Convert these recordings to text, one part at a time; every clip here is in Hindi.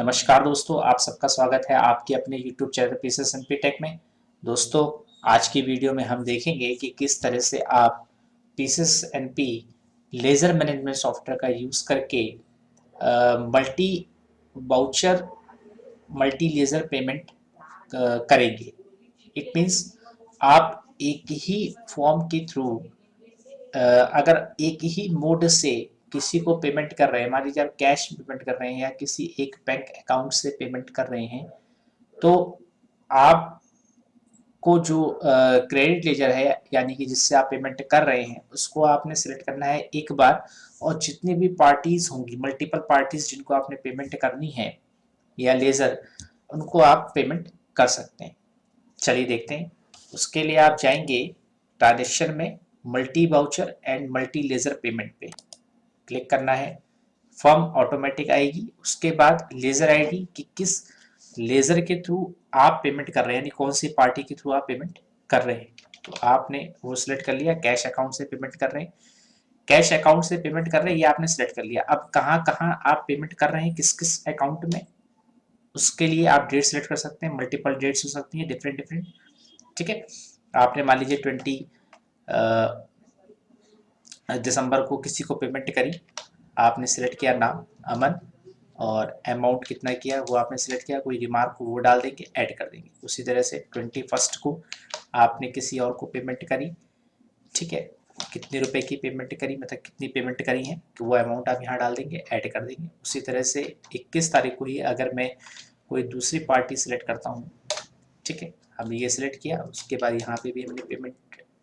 नमस्कार दोस्तों, आप सबका स्वागत है आपके अपने YouTube channel pieces and tech में। दोस्तों, आज की वीडियो में हम देखेंगे कि किस तरह से आप pieces and P laser management software का यूज़ करके multi voucher multi laser payment करेंगे। इट मीन्स आप एक ही फॉर्म के थ्रू अगर एक ही मोड से किसी को पेमेंट कर रहे हैं, मान लीजिए आप कैश पेमेंट कर रहे हैं या किसी एक बैंक अकाउंट से पेमेंट कर रहे हैं, तो आपको जो क्रेडिट लेजर है यानी कि जिससे आप पेमेंट कर रहे हैं उसको आपने सिलेक्ट करना है एक बार, और जितनी भी पार्टीज होंगी, मल्टीपल पार्टीज जिनको आपने पेमेंट करनी है या लेजर, उनको आप पेमेंट कर सकते हैं। चलिए देखते हैं। उसके लिए आप जाएंगे ट्रांजेक्शन में, multi voucher and multi ledger payment पे क्लिक करना है। फर्म ऑटोमेटिक आएगी। उसके बाद लेजर आईडी कि किस लेजर के थ्रू आप पेमेंट कर रहे हैं, यानी कौन सी पार्टी के थ्रू आप पेमेंट कर रहे हैं, तो आपने वो सिलेक्ट कर लिया। कैश अकाउंट से पेमेंट कर रहे हैं, कैश अकाउंट से पेमेंट कर रहे हैं, ये आपने सिलेक्ट कर लिया। अब कहाँ कहाँ आप पेमेंट कर रहे हैं, किस किस अकाउंट में, उसके लिए आप डेट सिलेक्ट कर सकते हैं। मल्टीपल डेट्स हो सकती हैं, डिफरेंट डिफरेंट। ठीक है, आपने मान लीजिए 20 दिसंबर को किसी को पेमेंट करी, आपने सिलेक्ट किया नाम अमन, और अमाउंट कितना किया वो आपने सिलेक्ट किया। कोई रिमार्क वो डाल देंगे, ऐड कर देंगे। उसी तरह से 21 को आपने किसी और को पेमेंट करी, ठीक है, कितने रुपए की पेमेंट करी, मतलब कितनी पेमेंट करी है, तो वो अमाउंट आप यहाँ डाल देंगे, ऐड कर देंगे। उसी तरह से 21 तारीख को ही अगर मैं कोई दूसरी पार्टी सिलेक्ट करता हूँ, ठीक है, हमने ये सिलेक्ट किया, उसके बाद यहाँ पे भी हमने पेमेंट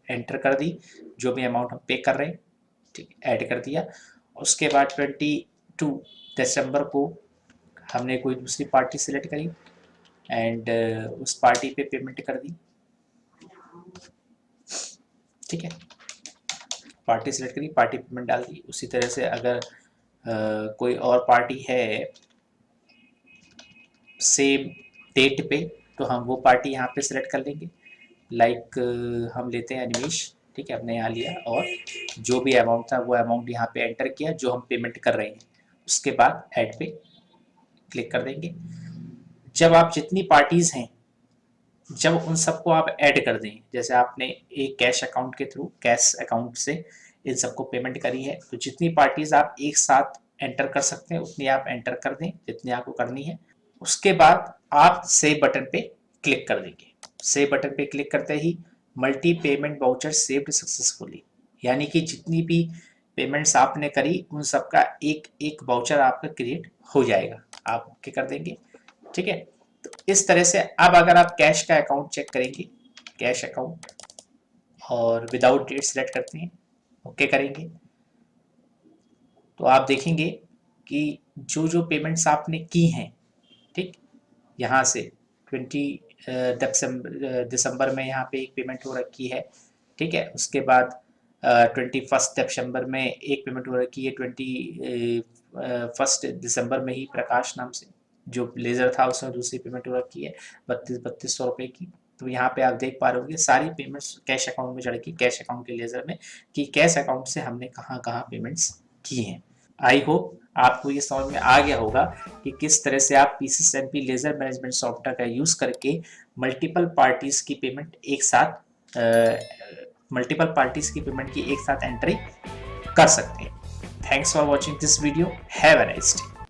एंटर कर दी, जो भी अमाउंट हम पे कर रहे हैं, ठीक, ऐड कर दिया। उसके बाद 22 दिसंबर को हमने कोई दूसरी पार्टी सिलेक्ट करी एंड उस पार्टी पे पेमेंट कर दी, ठीक है, पार्टी सिलेक्ट करी, पार्टी पेमेंट डाल दी। उसी तरह से अगर कोई और पार्टी है सेम डेट पे, तो हम वो पार्टी यहाँ पे सिलेक्ट कर लेंगे। लाइक हम लेते हैं अनिमेश, ठीक है, हमने यहाँ लिया और जो भी अमाउंट था वो अमाउंट यहाँ पे एंटर किया जो हम पेमेंट कर रहे हैं। उसके बाद ऐड पे क्लिक कर देंगे। जब आप जितनी पार्टीज हैं, जब उन सबको आप ऐड कर दें, जैसे आपने एक कैश अकाउंट के थ्रू, कैश अकाउंट से इन सबको पेमेंट करी है, तो जितनी पार्टीज आप एक साथ एंटर कर सकते हैं उतनी आप एंटर कर दें जितनी आपको करनी है। उसके बाद आप सेव बटन पे क्लिक कर देंगे। सेव बटन पे क्लिक करते ही multi payment voucher saved successfully, यानी कि जितनी भी पेमेंट्स आपने करी उन सबका एक एक वाउचर आपका क्रिएट हो जाएगा। आप ओके कर देंगे, ठीक है। तो इस तरह से अब अगर आप कैश का अकाउंट चेक करेंगे, कैश अकाउंट, और विदाउट डेट सिलेक्ट करते हैं, ओके करेंगे, तो आप देखेंगे कि जो जो पेमेंट्स आपने की हैं, ठीक, यहाँ से 20 दिसंबर में यहाँ पे एक पेमेंट हो रखी है, ठीक है। उसके बाद 21 दिसंबर में एक पेमेंट हो रखी है, 21 दिसंबर में ही प्रकाश नाम से जो लेजर था उसमें दूसरी पेमेंट हो रखी है 3200 रुपये की। तो यहाँ पे आप देख पा रहे होंगे सारी पेमेंट्स कैश अकाउंट में चढ़ की, कैश अकाउंट के लेजर में, कि कैश अकाउंट से हमने कहाँ कहाँ पेमेंट्स की हैं। आई होप आपको ये समझ में आ गया होगा कि किस तरह से आप PCS MP ledger management software का यूज करके मल्टीपल पार्टीज की पेमेंट एक साथ मल्टीपल पार्टीज की पेमेंट की एक साथ एंट्री कर सकते हैं। Thanks for watching this video. Have a nice day.